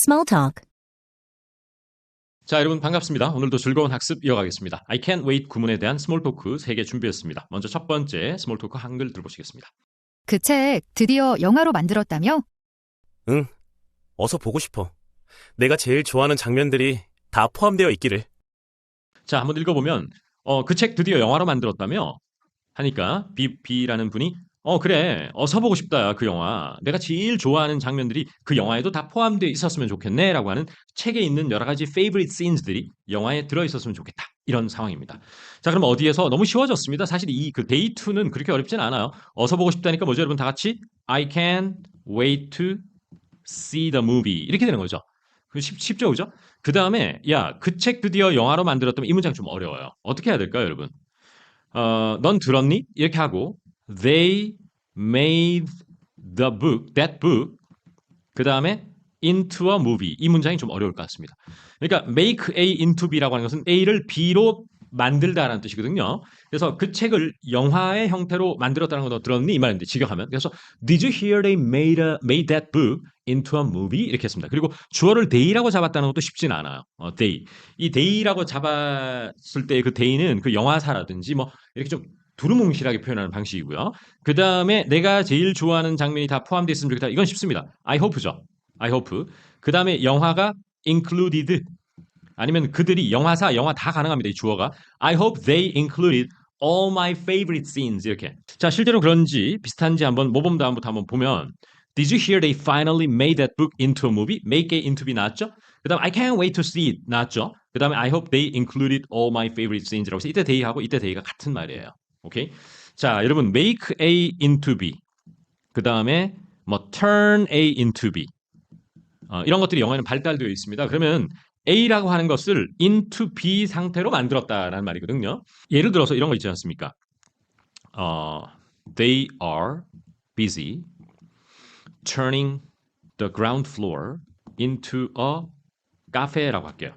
Small talk. 자, 여러분 반갑습니다. 오늘도 즐거운 학습 이어가겠습니다. I can't wait 구문에 대한 스몰 토크 3개 준비했습니다. 먼저 첫 번째 스몰 토크 한글 들어보시겠습니다. 그 책 드디어 영화로 만들었다며? 응, 어서 보고 싶어. 내가 제일 좋아하는 장면들이 다 포함되어 있기를. 자, 한번 읽어보면 그 책 드디어 영화로 만들었다며? 하니까 B라는 분이 그래, 어서 보고 싶다, 그 영화. 내가 제일 좋아하는 장면들이 그 영화에도 다 포함되어 있었으면 좋겠네 라고 하는 책에 있는 여러 가지 favorite scenes들이 영화에 들어있었으면 좋겠다, 이런 상황입니다. 자, 그럼 어디에서 너무 쉬워졌습니다. 사실 그 day 2는 그렇게 어렵진 않아요. 어서 보고 싶다니까 뭐죠, 여러분? 다 같이 I can't wait to see the movie, 이렇게 되는 거죠. 쉽죠, 그죠? 그 다음에 야, 그 책 드디어 영화로 만들었다면 이 문장 좀 어려워요. 어떻게 해야 될까요, 여러분? 넌 들었니? 이렇게 하고 they made that book, 그 다음에 into a movie. 이 문장이 좀 어려울 것 같습니다. 그러니까 make A into B라고 하는 것은 A를 B로 만들다라는 뜻이거든요. 그래서 그 책을 영화의 형태로 만들었다는 거 너 들었니? 이 말인데 직역하면. 그래서 Did you hear they made that book into a movie? 이렇게 했습니다. 그리고 주어를 they라고 잡았다는 것도 쉽진 않아요. they. 이 they라고 잡았을 때 그 they는 그 영화사라든지 뭐 이렇게 좀 두루뭉실하게 표현하는 방식이고요. 그 다음에 내가 제일 좋아하는 장면이 다 포함되어 있으면 좋겠다. 이건 쉽습니다. I hope죠. I hope. 그 다음에 영화가 included, 아니면 그들이 영화사, 영화 다 가능합니다. 이 주어가 I hope they included all my favorite scenes, 이렇게. 자, 실제로 그런지 비슷한지 한번 모범 다음부터 한번 보면 Did you hear they finally made that book into a movie? Make it into be 나왔죠? 그 다음에 I can't wait to see it 나왔죠? 그 다음에 I hope they included all my favorite scenes라고 해서 이때 they하고 이때 they가 같은 말이에요. 오케이? 자, 여러분 make A into B, 그 다음에 뭐 turn A into B, 이런 것들이 영어에는 발달되어 있습니다. 그러면 A라고 하는 것을 into B 상태로 만들었다라는 말이거든요. 예를 들어서 이런 거 있지 않습니까? They are busy turning the ground floor into a cafe라고 할게요.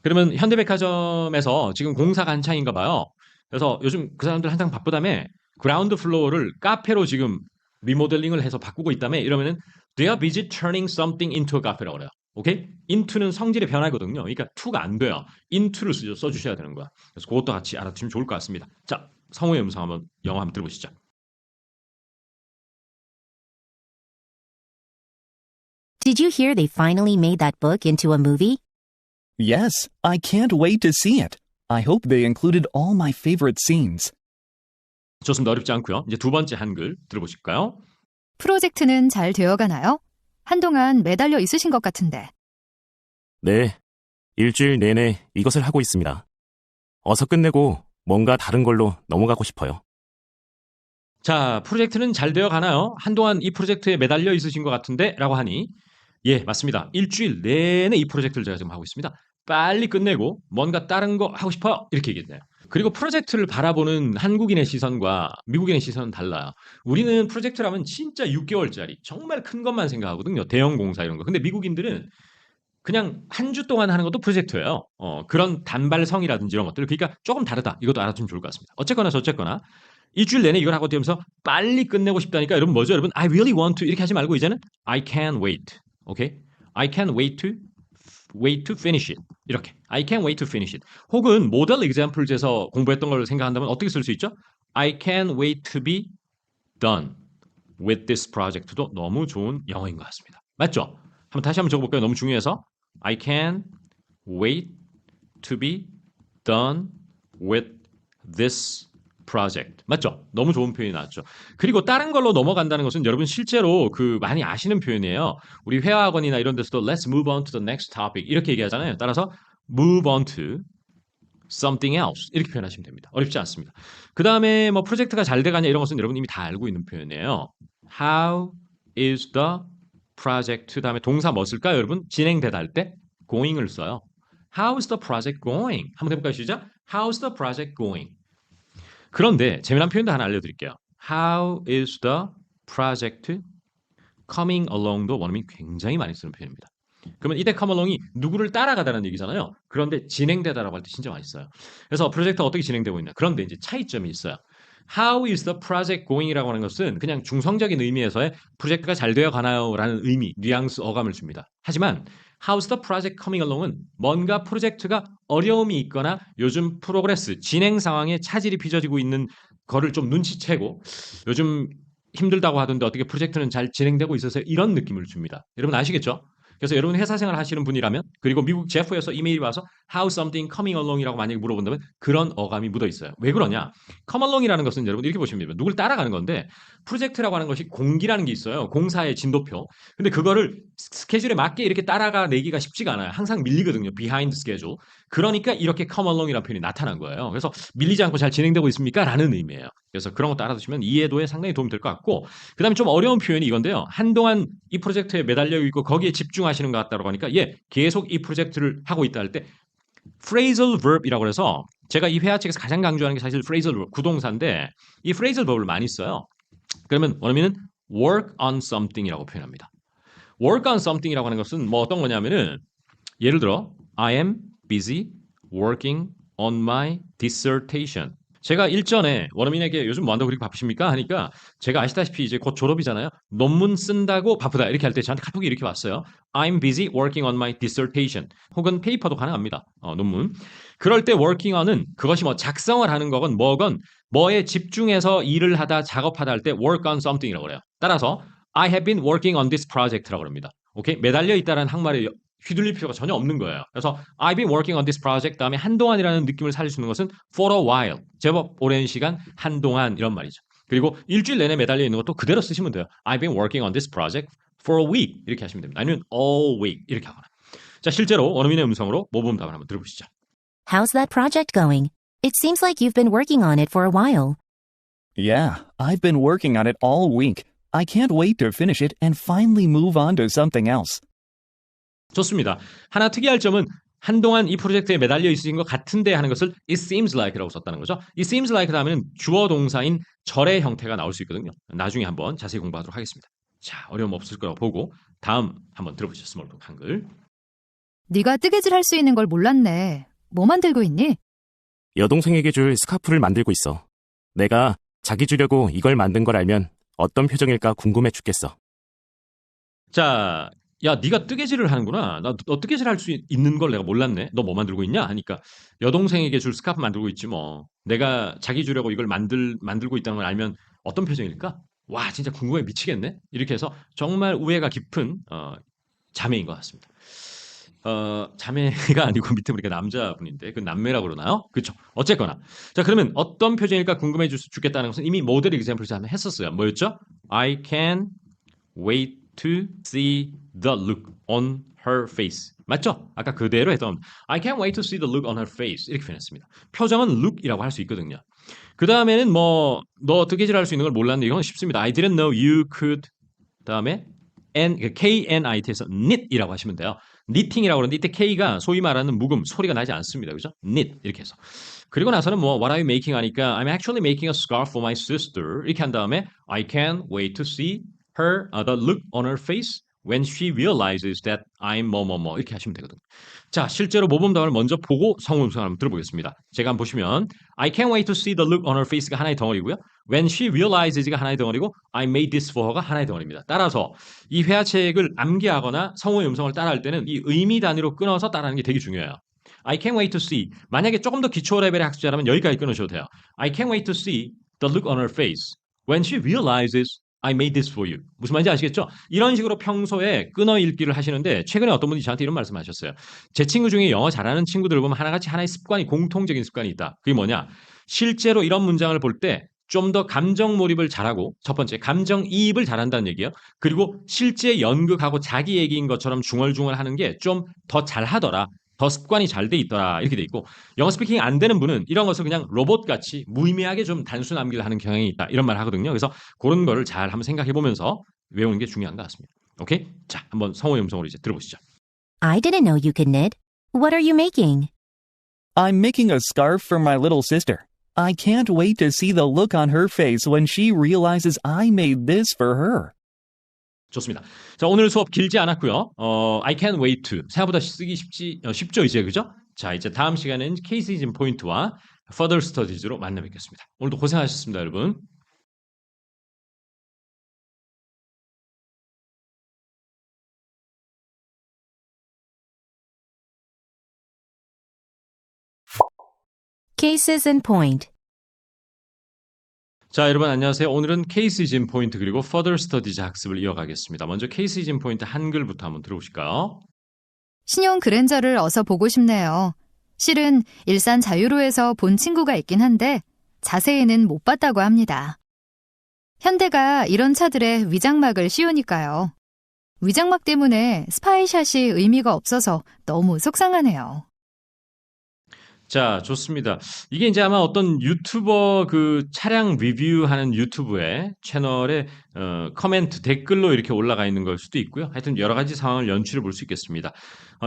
그러면 현대백화점에서 지금 공사가 한창인가 봐요. 그래서 요즘 그 사람들 한창 바쁘다며 그라운드 플로어를 카페로 지금 리모델링을 해서 바꾸고 있다며, 이러면은 they are busy turning something into a cafe라고 그래요. 오케이? into는 성질의 변화거든요. 그러니까 to가 안 돼요. into를 써주셔야 되는 거야. 그래서 그것도 같이 알아두시면 좋을 것 같습니다. 자, 성우의 음성 한번 영어 한번 들어보시죠. Did you hear they finally made that book into a movie? Yes, I can't wait to see it. I hope they included all my favorite scenes. 좋습니다. 어렵지 않고요. 이제 두 번째 한글 들어보실까요? 프로젝트는 잘 되어가나요? 한동안 매달려 있으신 것 같은데. 네, 일주일 내내 이것을 하고 있습니다. 어서 끝내고 뭔가 다른 걸로 넘어가고 싶어요. 자, 프로젝트는 잘 되어 가나요? 한동안 이 프로젝트에 매달려 있으신 것 같은데? 라고 하니, 예, 맞습니다. 일주일 내내 이 프로젝트를 제가 지금 하고 있습니다. 빨리 끝내고 뭔가 다른 거 하고 싶어요. 이렇게 얘기했네요. 그리고 프로젝트를 바라보는 한국인의 시선과 미국인의 시선은 달라요. 우리는 프로젝트라면 진짜 6개월짜리 정말 큰 것만 생각하거든요. 대형 공사 이런 거. 근데 미국인들은 그냥 한 주 동안 하는 것도 프로젝트예요. 그런 단발성이라든지 이런 것들. 그러니까 조금 다르다. 이것도 알아두면 좋을 것 같습니다. 어쨌거나 저쨌거나 일주일 내내 이걸 하고 되면서 빨리 끝내고 싶다니까, 여러분 뭐죠? 여러분 I really want to 이렇게 하지 말고 이제는 I can't wait. 오케이? I can't wait to finish it. 이렇게 I can't wait to finish it. 혹은 모델 examples에서 공부했던 걸 생각한다면 어떻게 쓸 수 있죠? I can't wait to be done with this project도 너무 좋은 영어인 것 같습니다. 맞죠? 다시 한번 적어볼까요? 너무 중요해서 I can't wait to be done with this project. 맞죠? 너무 좋은 표현이 나왔죠. 그리고 다른 걸로 넘어간다는 것은 여러분 실제로 많이 아시는 표현이에요. 우리 회화학원이나 이런 데서도 let's move on to the next topic 이렇게 얘기하잖아요. 따라서 move on to something else 이렇게 표현하시면 됩니다. 어렵지 않습니다. 그 다음에 뭐 프로젝트가 잘 돼가냐 이런 것은 여러분 이미 다 알고 있는 표현이에요. How is the project? 다음에 동사 뭐 쓸까요, 여러분? 진행되다 할 때 going을 써요. How is the project going? 한번 해볼까요, 시작? How is the project going? 그런데 재미난 표현도 하나 알려드릴게요. How is the project coming along도 원어민 굉장히 많이 쓰는 표현입니다. 그러면 이때 come along이 누구를 따라가다는 얘기잖아요. 그런데 진행되다라고 할 때 진짜 많이 써요. 그래서 프로젝트가 어떻게 진행되고 있나. 그런데 이제 차이점이 있어요. How is the project going이라고 하는 것은 그냥 중성적인 의미에서의 프로젝트가 잘 되어 가나요라는 의미, 뉘앙스, 어감을 줍니다. 하지만 How's the project coming along은 뭔가 프로젝트가 어려움이 있거나 요즘 프로그레스, 진행 상황에 차질이 빚어지고 있는 거를 좀 눈치채고 요즘 힘들다고 하던데 어떻게 프로젝트는 잘 진행되고 있어서 이런 느낌을 줍니다. 여러분 아시겠죠? 그래서 여러분 회사 생활 하시는 분이라면 그리고 미국 제프에서 이메일이 와서 How something coming along이라고 만약에 물어본다면 그런 어감이 묻어 있어요. 왜 그러냐? come along이라는 것은 여러분 이렇게 보시면 됩니다. 누굴 따라가는 건데 프로젝트라고 하는 것이 공기라는 게 있어요. 공사의 진도표. 근데 그거를 스케줄에 맞게 이렇게 따라가 내기가 쉽지가 않아요. 항상 밀리거든요. behind schedule. 그러니까 이렇게 come along이라는 표현이 나타난 거예요. 그래서 밀리지 않고 잘 진행되고 있습니까? 라는 의미예요. 그래서 그런 거 따라두시면 이해도에 상당히 도움이 될 것 같고 그다음에 좀 어려운 표현이 이건데요. 한동안 이 프로젝트에 매달려 있고 거기에 집중하시는 것 같다고 하니까 계속 이 프로젝트를 하고 있다 할 때 phrasal verb이라고 해서 제가 이 회화책에서 가장 강조하는 게 사실 phrasal verb, 구동사인데 이 phrasal verb을 많이 써요. 그러면 원어민은 work on something이라고 표현합니다. work on something이라고 하는 것은 뭐 어떤 거냐면은 예를 들어 I am busy working on my dissertation. 제가 일전에 원어민에게 요즘 뭐 한다고 그렇게 바쁘십니까? 하니까 제가 아시다시피 이제 곧 졸업이잖아요. 논문 쓴다고 바쁘다 이렇게 할 때 저한테 카톡이 이렇게 왔어요. I'm busy working on my dissertation. 혹은 페이퍼도 가능합니다. 논문. 그럴 때 working on은 그것이 뭐 작성을 하는 거건 뭐건 뭐에 집중해서 일을 하다 작업하다 할 때 work on something이라고 그래요. 따라서 I have been working on this project라고 합니다. 오케이? 매달려 있다라는 항말에 휘둘릴 필요가 전혀 없는 거예요. 그래서 I've been working on this project 다음에 한동안이라는 느낌을 살릴 수 있는 것은 for a while. 제법 오랜 시간, 한동안 이런 말이죠. 그리고 일주일 내내 매달려 있는 것도 그대로 쓰시면 돼요. I've been working on this project for a week 이렇게 하시면 됩니다. 아니면 all week 이렇게 하거나. 자, 실제로 원어민의 음성으로 모범 답을 한번 들어보시죠. How's that project going? It seems like you've been working on it for a while. Yeah, I've been working on it all week. I can't wait to finish it and finally move on to something else. 좋습니다. 하나 특이할 점은 한동안 이 프로젝트에 매달려 있으신 것 같은데 하는 것을 it seems like라고 썼다는 거죠. it seems like 다음에는 주어 동사인 절의 형태가 나올 수 있거든요. 나중에 한번 자세히 공부하도록 하겠습니다. 자, 어려움 없을 거라고 보고 다음 한번 들어보시죠. 스몰톡 한글. 네가 뜨개질 할 수 있는 걸 몰랐네. 뭐 만들고 있니? 여동생에게 줄 스카프를 만들고 있어. 내가 자기 주려고 이걸 만든 걸 알면 어떤 표정일까 궁금해 죽겠어. 자, 야, 네가 뜨개질을 하는구나. 너 뜨개질 할 수 있는 걸 내가 몰랐네. 너 뭐 만들고 있냐? 하니까 여동생에게 줄 스카프 만들고 있지 뭐. 내가 자기 주려고 이걸 만들고 있다는 걸 알면 어떤 표정일까? 와, 진짜 궁금해 미치겠네. 이렇게 해서 정말 우애가 깊은 자매인 것 같습니다. 자매가 아니고 밑에 보니까 남자분인데 그 남매라고 그러나요? 그렇죠. 어쨌거나. 자, 그러면 어떤 표정일까 궁금해 죽겠다는 것은 이미 모델 example에서 한번 했었어요. 뭐였죠? I can wait to see the look on her face. 맞죠? 아까 그대로 했던 겁니다. I can't wait to see the look on her face. 이렇게 표현했습니다. 표정은 look이라고 할 수 있거든요. 그 다음에는 뭐 너 뜨개질 할 수 있는 걸 몰랐는데 이건 쉽습니다. I didn't know you could. 다음에 K-N-I-T에서 knit이라고 하시면 돼요. knitting이라고 그러는데 이때 K가 소위 말하는 묵음, 소리가 나지 않습니다. 그죠? knit 이렇게 해서. 그리고 나서는 뭐 what are you making 하니까 I'm actually making a scarf for my sister. 이렇게 한 다음에 I can't wait to see her the look on her face when she realizes that I'm 뭐뭐뭐 이렇게 하시면 되거든요. 자, 실제로 모범답을 먼저 보고 성음성을 한번 들어보겠습니다. 제가 한번 보시면 I can't wait to see the look on her face가 하나의 덩어리고요. When she realizes가 하나의 덩어리고 I made this for her가 하나의 덩어리입니다. 따라서 이 회화책을 암기하거나 성우의 음성을 따라할 때는 이 의미 단위로 끊어서 따라하는 게 되게 중요해요. I can't wait to see. 만약에 조금 더 기초 레벨의 학습자라면 여기까지 끊으셔도 돼요. I can't wait to see the look on her face when she realizes I made this for you. 무슨 말인지 아시겠죠? 이런 식으로 평소에 끊어 읽기를 하시는데 최근에 어떤 분이 저한테 이런 말씀하셨어요. 제 친구 중에 영어 잘하는 친구들을 보면 하나같이 하나의 습관이 공통적인 습관이 있다. 그게 뭐냐? 실제로 이런 문장을 볼 때 좀 더 감정 몰입을 잘하고 첫 번째 감정이입을 잘한다는 얘기예요. 그리고 실제 연극하고 자기 얘기인 것처럼 중얼중얼 하는 게 좀 더 잘하더라. 더 습관이 잘 돼 있더라 이렇게 돼 있고 영어 스피킹 안 되는 분은 이런 것을 그냥 로봇같이 무의미하게 좀 단순 암기를 하는 경향이 있다 이런 말 하거든요. 그래서 그런 거를 잘 한번 생각해 보면서 외우는 게 중요한 것 같습니다. 오케이? 자, 한번 성우의 음성으로 이제 들어보시죠. I didn't know you could knit. What are you making? I'm making a scarf for my little sister. I can't wait to see the look on her face when she realizes I made this for her. 좋습니다. 자, 오늘 수업 길지 않았고요. I can't wait to 생각보다 쓰기 쉽죠 이제 그죠? 자, 이제 다음 시간에는 케이스 시즌 포인트와 Further Studies로 만나 뵙겠습니다. 오늘도 고생하셨습니다, 여러분. Cases in point. 자, 여러분 안녕하세요. 오늘은 Case is in point 그리고 Further Studies 학습을 이어가겠습니다. 먼저 Case is in point 한글부터 한번 들어보실까요? 신용 그랜저를 어서 보고 싶네요. 실은 일산 자유로에서 본 친구가 있긴 한데 자세히는 못 봤다고 합니다. 현대가 이런 차들에 위장막을 씌우니까요. 위장막 때문에 스파이샷이 의미가 없어서 너무 속상하네요. 자, 좋습니다. 이게 이제 아마 어떤 유튜버 그 차량 리뷰하는 유튜브의 채널에 커멘트 댓글로 이렇게 올라가 있는 걸 수도 있고요. 하여튼 여러 가지 상황을 연출해 볼 수 있겠습니다.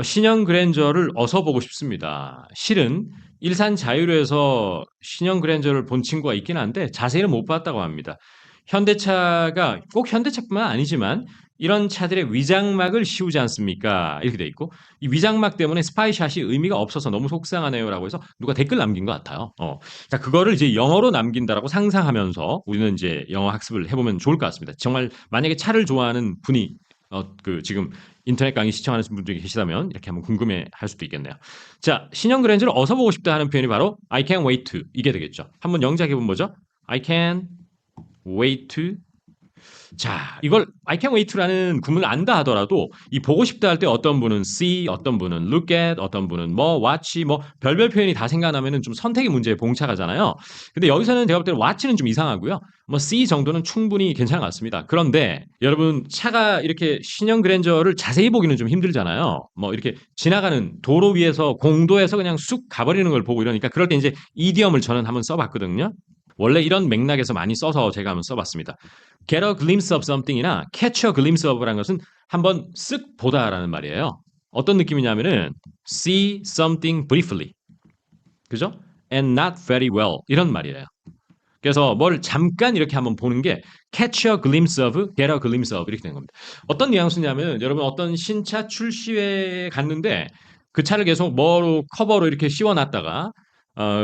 신형 그랜저를 어서 보고 싶습니다. 실은 일산 자유로에서 신형 그랜저를 본 친구가 있긴 한데 자세히는 못 봤다고 합니다. 현대차가 꼭 현대차뿐만 아니지만 이런 차들의 위장막을 씌우지 않습니까? 이렇게 돼 있고 이 위장막 때문에 스파이샷이 의미가 없어서 너무 속상하네요라고 해서 누가 댓글 남긴 것 같아요. 자, 그거를 이제 영어로 남긴다라고 상상하면서 우리는 이제 영어 학습을 해보면 좋을 것 같습니다. 정말 만약에 차를 좋아하는 분이 지금 인터넷 강의 시청하는 분들이 계시다면 이렇게 한번 궁금해할 수도 있겠네요. 자, 신형 그랜저를 어서 보고 싶다 하는 표현이 바로 I can't wait to 이게 되겠죠. 한번 영작해보면 뭐죠? I can't wait to. 자, 이걸 I can't wait to라는 구문을 안다 하더라도 이 보고 싶다 할 때 어떤 분은 see, 어떤 분은 look at, 어떤 분은 뭐 watch, 뭐 별별 표현이 다 생각나면은 좀 선택의 문제에 봉착하잖아요. 근데 여기서는 제가 볼 때는 watch는 좀 이상하고요. 뭐 see 정도는 충분히 괜찮은 것 같습니다. 그런데 여러분 차가 이렇게 신형 그랜저를 자세히 보기는 좀 힘들잖아요. 뭐 이렇게 지나가는 도로 위에서 공도에서 그냥 쑥 가버리는 걸 보고 이러니까 그럴 때 이제 이디엄을 저는 한번 써봤거든요. 원래 이런 맥락에서 많이 써서 제가 한번 써봤습니다. Get a glimpse of something이나 catch a glimpse of라는 것은 한번 쓱 보다라는 말이에요. 어떤 느낌이냐면은 see something briefly, 그죠? And not very well 이런 말이에요. 그래서 뭘 잠깐 이렇게 한번 보는 게 catch a glimpse of, get a glimpse of 이렇게 되는 겁니다. 어떤 뉘앙스냐면 여러분 어떤 신차 출시회에 갔는데 그 차를 계속 뭐로 커버로 이렇게 씌워놨다가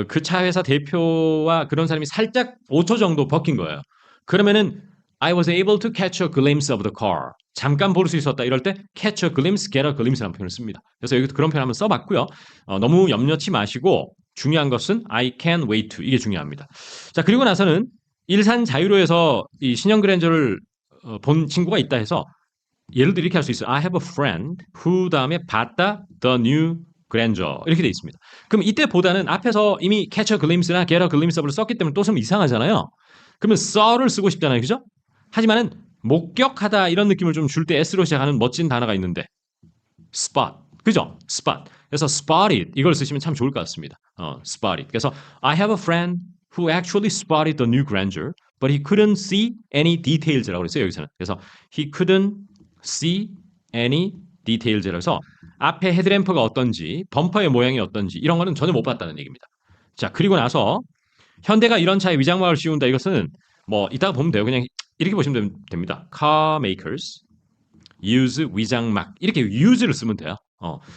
그 차 회사 대표와 그런 사람이 살짝 5초 정도 벗긴 거예요. 그러면은 I was able to catch a glimpse of the car. 잠깐 볼 수 있었다. 이럴 때 catch a glimpse, get a glimpse라는 표현을 씁니다. 그래서 여기서 그런 표현 한번 써봤고요. 너무 염려치 마시고 중요한 것은 I can't wait to 이게 중요합니다. 자, 그리고 나서는 일산 자유로에서 이 신형 그랜저를 본 친구가 있다 해서 예를 들어 이렇게 할 수 있어요. I have a friend who 다음에 봤다 the new grandeur 이렇게 돼 있습니다. 그럼 이때 보다는 앞에서 이미 catch a glimpse나 get a glimpse of를 썼기 때문에 또 쓰면 이상하잖아요. 그러면 saw를 쓰고 싶잖아요. 그죠? 하지만은 목격하다 이런 느낌을 좀 줄 때 S로 시작하는 멋진 단어가 있는데 spot. 그죠? spot. 그래서 spotted 이걸 쓰시면 참 좋을 것 같습니다. spotted. 그래서 I have a friend who actually spotted the new grandeur but he couldn't see any details라고 그랬어요. 여기서는. 그래서 he couldn't see any details라고 해서 앞에 헤드램프가 어떤지, 범퍼의 모양이 어떤지 이런 거는 전혀 못 봤다는 얘기입니다. 자, 그리고 나서 현대가 이런 차에 위장막을 씌운다. 이것은 뭐 이따가 보면 돼요. 그냥 이렇게 보시면 됩니다. Car makers use 위장막 이렇게 use를 쓰면 돼요.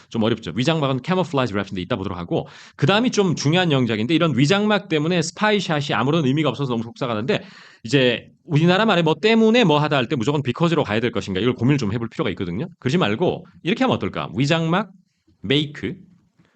좀 어렵죠. 위장막은 camouflage wrap인데 이따 보도록 하고 그 다음이 좀 중요한 영작인데 이런 위장막 때문에 스파이샷이 아무런 의미가 없어서 너무 속상하는데 이제 우리나라 말에 뭐 때문에 뭐 하다 할 때 무조건 because로 가야 될 것인가 이걸 고민을 좀 해볼 필요가 있거든요. 그러지 말고 이렇게 하면 어떨까? 위장막 make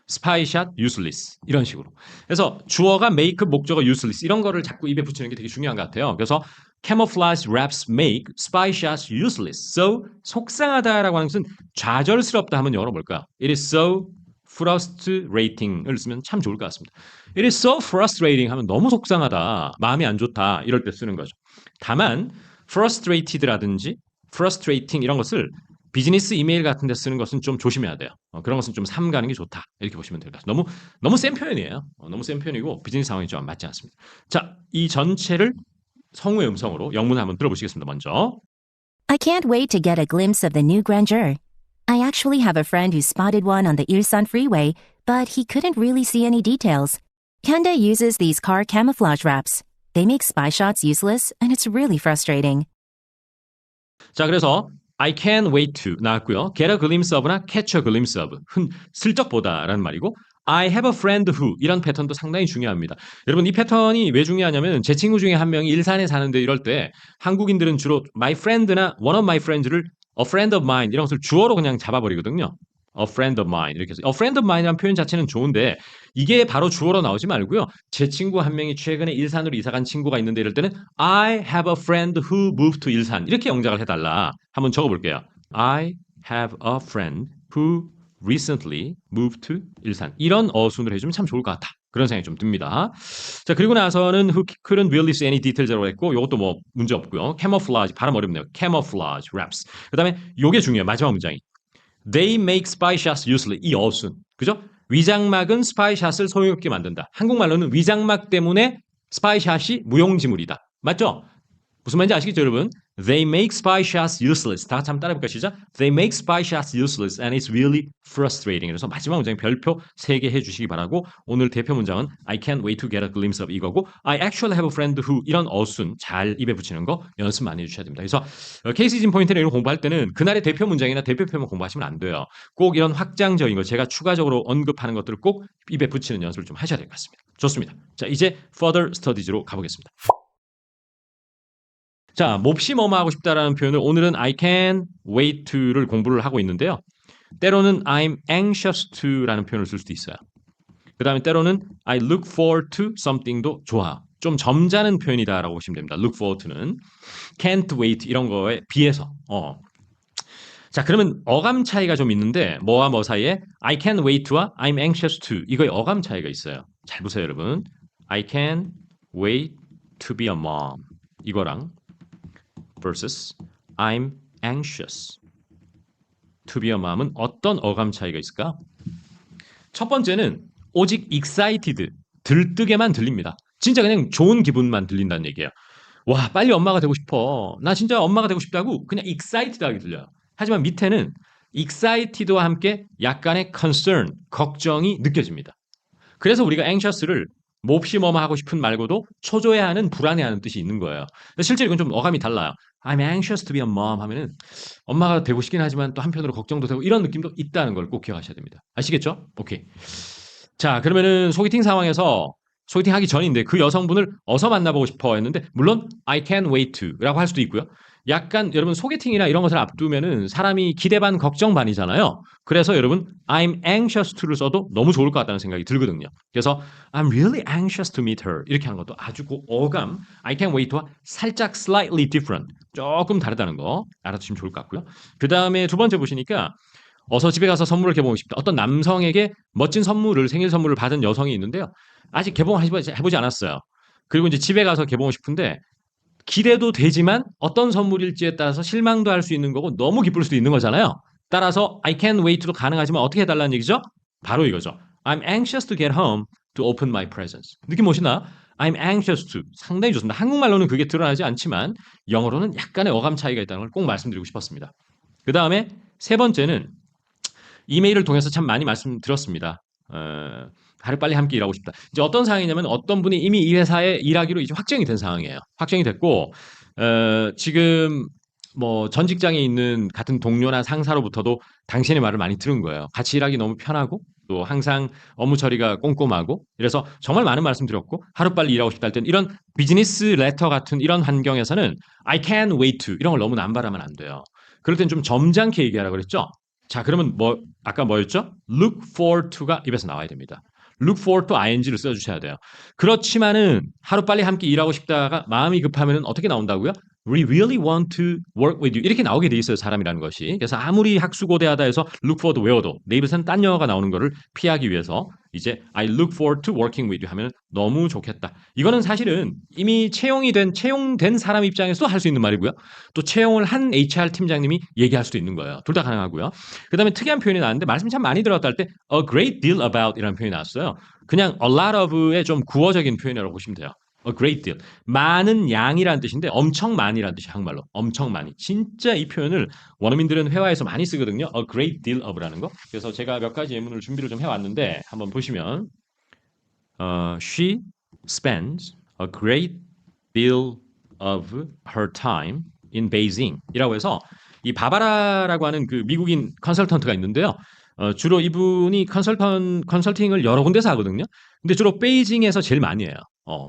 스파이샷 useless 이런 식으로. 그래서 주어가 make, 목적어 useless 이런 거를 자꾸 입에 붙이는 게 되게 중요한 것 같아요. 그래서 camouflage wraps make spy shots useless. So 속상하다라고 하는 것은 좌절스럽다 하면 영어로 뭘까요? It is so frustrating을 쓰면 참 좋을 것 같습니다. It is so frustrating 하면 너무 속상하다, 마음이 안 좋다 이럴 때 쓰는 거죠. 다만 frustrated라든지 frustrating 이런 것을 비즈니스 이메일 같은 데 쓰는 것은 좀 조심해야 돼요. 그런 것은 좀 삼가는 게 좋다. 이렇게 보시면 될 것 같아요. 너무 센 표현이에요. 너무 센 표현이고 비즈니스 상황이 좀 맞지 않습니다. 자, 이 전체를 성우의 음성으로 영문 한번 들어보시겠습니다. 먼저. I can't wait to get a glimpse of the new grandeur. I actually have a friend who spotted one on the Ilsan freeway, but he couldn't really see any details. Hyundai uses these car camouflage wraps. They make spy shots useless, and it's really frustrating. 자, 그래서 I can't wait to 나왔고요. Get a glimpse of나 catch a glimpse of 슬쩍 보다라는 말이고 I have a friend who 이런 패턴도 상당히 중요합니다. 여러분 이 패턴이 왜 중요하냐면 제 친구 중에 한 명이 일산에 사는데 이럴 때 한국인들은 주로 my friend나 one of my friends를 a friend of mine 이런 것을 주어로 그냥 잡아버리거든요. a friend of mine 이렇게 해서 a friend of mine이라는 표현 자체는 좋은데 이게 바로 주어로 나오지 말고요. 제 친구 한 명이 최근에 일산으로 이사간 친구가 있는데 이럴 때는 I have a friend who moved to 일산 이렇게 영작을 해달라. 한번 적어볼게요. I have a friend who recently moved to 일산. 이런 어순을 해주면 참 좋을 것 같다. 그런 생각이 좀 듭니다. 자, 그리고 나서는 who couldn't really see any details라고 했고 이것도 뭐 문제 없고요. camouflage 발음 어렵네요. camouflage wraps. 그다음에 요게 중요해요. 마지막 문장이. They make spy shots useless. 이 어순. 그죠? 위장막은 스파이샷을 소용없게 만든다. 한국말로는 위장막 때문에 스파이샷이 무용지물이다. 맞죠? 무슨 말인지 아시겠죠, 여러분? They make spy shots useless. 다 같이 한번 따라해볼까요? 시작. They make spy shots useless and it's really frustrating. 그래서 마지막 문장 별표 3개 해주시기 바라고 오늘 대표 문장은 I can't wait to get a glimpse of 이거고 I actually have a friend who 이런 어순 잘 입에 붙이는 거 연습 많이 해주셔야 됩니다. 그래서 케이스 진 포인트를 이런 공부할 때는 그날의 대표 문장이나 대표 표현만 공부하시면 안 돼요. 꼭 이런 확장적인 거 제가 추가적으로 언급하는 것들을 꼭 입에 붙이는 연습을 좀 하셔야 될 것 같습니다. 좋습니다. 자, 이제 further studies로 가보겠습니다. 자, 몹시 뭐뭐 하고 싶다라는 표현을 오늘은 I can wait to를 공부를 하고 있는데요. 때로는 I'm anxious to라는 표현을 쓸 수도 있어요. 그 다음에 때로는 I look forward to something도 좋아. 좀 점잖은 표현이다라고 보시면 됩니다. look forward to는 can't wait 이런 거에 비해서. 자, 그러면 어감 차이가 좀 있는데 뭐와 뭐 사이에 I can wait to와 I'm anxious to 이거의 어감 차이가 있어요. 잘 보세요, 여러분. I can wait to be a mom 이거랑 versus I'm anxious to be a mom은 어떤 어감 차이가 있을까? 첫 번째는 오직 excited, 들뜨게만 들립니다. 진짜 그냥 좋은 기분만 들린다는 얘기예요. 와, 빨리 엄마가 되고 싶어. 나 진짜 엄마가 되고 싶다고 그냥 excited하게 들려요. 하지만 밑에는 excited와 함께 약간의 concern, 걱정이 느껴집니다. 그래서 우리가 anxious를 몹시 뭐뭐 하고 싶은 말고도 초조해하는, 불안해하는 뜻이 있는 거예요. 근데 실제로 이건 좀 어감이 달라요. I'm anxious to be a mom 하면은 엄마가 되고 싶긴 하지만 또 한편으로 걱정도 되고 이런 느낌도 있다는 걸 꼭 기억하셔야 됩니다. 아시겠죠? 오케이. 자, 그러면은 소개팅 상황에서 소개팅 하기 전인데 그 여성분을 어서 만나보고 싶어 했는데 물론 I can't wait to라고 할 수도 있고요. 약간 여러분 소개팅이나 이런 것을 앞두면은 사람이 기대 반 걱정 반이잖아요. 그래서 여러분 I'm anxious to를 써도 너무 좋을 것 같다는 생각이 들거든요. 그래서 I'm really anxious to meet her 이렇게 하는 것도 아주 그 어감 I can't wait와 살짝 slightly different 조금 다르다는 거 알아두시면 좋을 것 같고요. 그 다음에 두 번째 보시니까 어서 집에 가서 선물을 개봉하고 싶다. 어떤 남성에게 멋진 선물을 생일 선물을 받은 여성이 있는데요. 아직 개봉해보지 않았어요. 그리고 이제 집에 가서 개봉하고 싶은데 기대도 되지만 어떤 선물일지에 따라서 실망도 할 수 있는 거고 너무 기쁠 수도 있는 거잖아요. 따라서 I can't wait도 가능하지만 어떻게 해달라는 얘기죠? 바로 이거죠. I'm anxious to get home to open my presents. 느낌 오시나? I'm anxious to. 상당히 좋습니다. 한국말로는 그게 드러나지 않지만 영어로는 약간의 어감 차이가 있다는 걸 꼭 말씀드리고 싶었습니다. 그 다음에 세 번째는 이메일을 통해서 참 많이 말씀드렸습니다. 하루빨리 함께 일하고 싶다. 이제 어떤 상황이냐면 어떤 분이 이미 이 회사에 일하기로 이제 확정이 된 상황이에요. 확정이 됐고 지금 뭐 전 직장에 있는 같은 동료나 상사로부터도 당신의 말을 많이 들은 거예요. 같이 일하기 너무 편하고 또 항상 업무 처리가 꼼꼼하고 이래서 정말 많은 말씀 드렸고 하루빨리 일하고 싶다 할 땐 이런 비즈니스 레터 같은 이런 환경에서는 I can't wait to 이런 걸 너무 남발하면 안 돼요. 그럴 땐 좀 점잖게 얘기하라고 그랬죠. 자, 그러면 뭐 아까 뭐였죠? look forward to가 입에서 나와야 됩니다. look forward to ing를 써주셔야 돼요. 그렇지만은 하루빨리 함께 일하고 싶다가 마음이 급하면은 어떻게 나온다고요? We really want to work with you 이렇게 나오게 돼 있어요. 사람이라는 것이. 그래서 아무리 학수고대하다 해서 look forward 외워도 내 입에서는 딴 영어가 나오는 거를 피하기 위해서 이제 I look forward to working with you 하면 너무 좋겠다. 이거는 사실은 이미 채용된 사람 입장에서도 할 수 있는 말이고요. 또 채용을 한 HR 팀장님이 얘기할 수도 있는 거예요. 둘 다 가능하고요. 그 다음에 특이한 표현이 나왔는데 말씀 참 많이 들었다 할 때 a great deal about 이라는 표현이 나왔어요. 그냥 a lot of의 좀 구어적인 표현이라고 보시면 돼요. A great deal. 많은 양이라는 뜻인데 엄청 많이라는 뜻이 한국말로. 엄청 많이. 진짜 이 표현을 원어민들은 회화에서 많이 쓰거든요. A great deal of라는 거. 그래서 제가 몇 가지 예문을 준비를 좀 해왔는데 한번 보시면 She spends a great deal of her time in Beijing 이라고 해서 이 바바라라고 하는 그 미국인 컨설턴트가 있는데요. 주로 이분이 컨설팅을 여러 군데서 하거든요. 근데 주로 베이징에서 제일 많이 해요.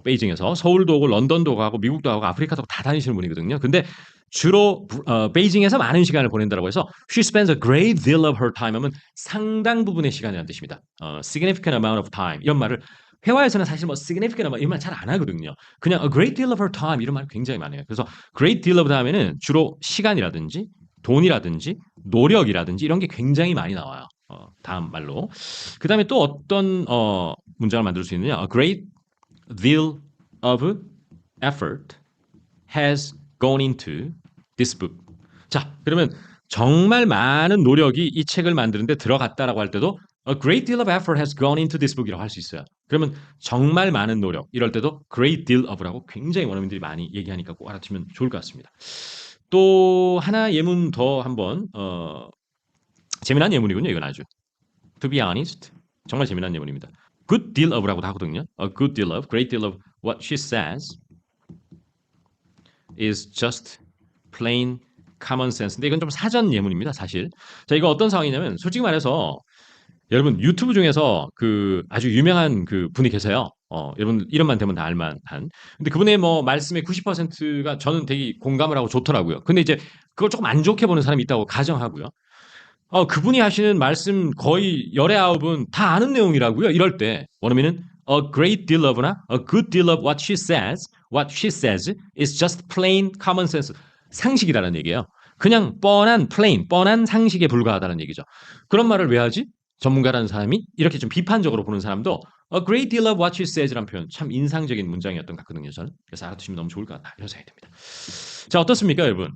베이징에서 서울도 오고 런던도 가고 미국도 가고 아프리카도 다 다니시는 분이거든요. 근데 주로 베이징에서 많은 시간을 보낸다고 해서 she spends a great deal of her time 하면 상당 부분의 시간이라는 뜻입니다. significant amount of time 이런 말을 회화에서는 사실 뭐 significant amount 이런 말 잘 안 하거든요. 그냥 a great deal of her time 이런 말 굉장히 많이 해요. 그래서 great deal of 다음에는 주로 시간이라든지 돈이라든지 노력이라든지 이런 게 굉장히 많이 나와요. 다음 말로. 그 다음에 또 어떤 문장을 만들 수 있느냐? A great deal of effort has gone into this book. 자, 그러면 정말 많은 노력이 이 책을 만드는데 들어갔다라고 할 때도 A great deal of effort has gone into this book이라고 할 수 있어요. 그러면 정말 많은 노력 이럴 때도 great deal of라고 굉장히 원어민들이 많이 얘기하니까 꼭 알아두면 좋을 것 같습니다. 또 하나 예문 더 한번 재미난 예문이군요. 이건 아주 to be honest 정말 재미난 예문입니다. good deal of라고도 하거든요. A good deal of, great deal of what she says is just plain common sense. 근데 이건 좀 사전 예문입니다. 사실. 자, 이거 어떤 상황이냐면 솔직히 말해서 여러분 유튜브 중에서 그 아주 유명한 그 분이 계세요. 여러분 이름만 대면 다 알만한. 근데 그분의 뭐 말씀의 90%가 저는 되게 공감을 하고 좋더라고요. 근데 이제 그걸 조금 안 좋게 보는 사람이 있다고 가정하고요. 그분이 하시는 말씀 거의 열의 아홉은 다 아는 내용이라고요. 이럴 때 원어민은 a great deal of나 a good deal of what she says is just plain common sense. 상식이라는 얘기예요. 그냥 뻔한 뻔한 상식에 불과하다는 얘기죠. 그런 말을 왜 하지? 전문가라는 사람이 이렇게 좀 비판적으로 보는 사람도 a great deal of what she says라는 표현 참 인상적인 문장이었던 것 같거든요. 저는. 그래서 알아두시면 너무 좋을 것 같다. 이런 생각이 듭니다. 자, 어떻습니까, 여러분?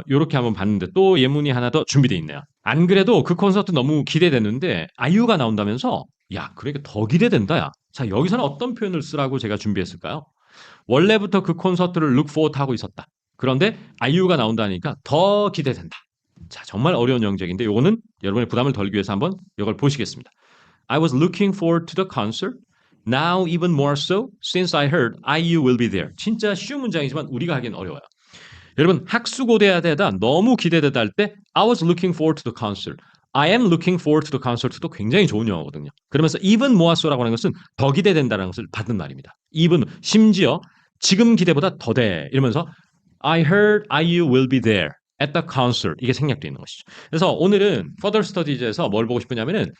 요렇게 한번 봤는데 또 예문이 하나 더 준비되어 있네요. 안 그래도 그 콘서트 너무 기대됐는데 아이유가 나온다면서 야, 그러니까 더 기대된다, 야. 자, 여기서는 어떤 표현을 쓰라고 제가 준비했을까요? 원래부터 그 콘서트를 look forward 하고 있었다. 그런데 아이유가 나온다니까 더 기대된다. 자, 정말 어려운 영역인데 요거는 여러분의 부담을 덜기 위해서 한번 이걸 보시겠습니다. I was looking forward to the concert. Now even more so since I heard IU will be there. 진짜 쉬운 문장이지만 우리가 하기엔 어려워요. 여러분 학수고대하다 너무 기대되다 할 때 I was looking forward to the concert. I am looking forward to the concert도 굉장히 좋은 영어거든요. 그러면서 even more so라고 하는 것은 더 기대된다는 것을 받는 말입니다. even 심지어 지금 기대보다 더 돼. 이러면서 I heard IU will be there at the concert. 이게 생략되어 있는 것이죠. 그래서 오늘은 Further Studies에서 뭘 보고 싶으냐면은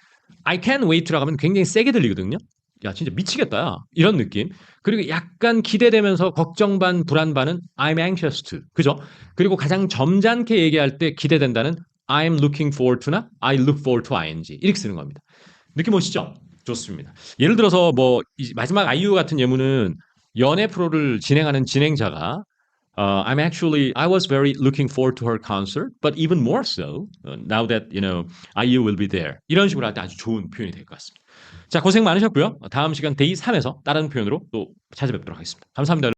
I can't wait라고 하면 굉장히 세게 들리거든요. 야, 진짜 미치겠다. 야. 이런 느낌. 그리고 약간 기대되면서 걱정 반, 불안 반은 I'm anxious to. 그죠? 그리고 가장 점잖게 얘기할 때 기대된다는 I'm looking forward to나 I look forward to ing. 이렇게 쓰는 겁니다. 느낌 오시죠? 좋습니다. 예를 들어서 뭐 마지막 아이유 같은 예문은 연애 프로를 진행하는 진행자가 I was very looking forward to her concert, but even more so now that IU will be there. 이런 식으로 할 때 아주 좋은 표현이 될 것 같습니다. 자, 고생 많으셨고요. 다음 시간 데이 3에서 다른 표현으로 또 찾아뵙도록 하겠습니다. 감사합니다.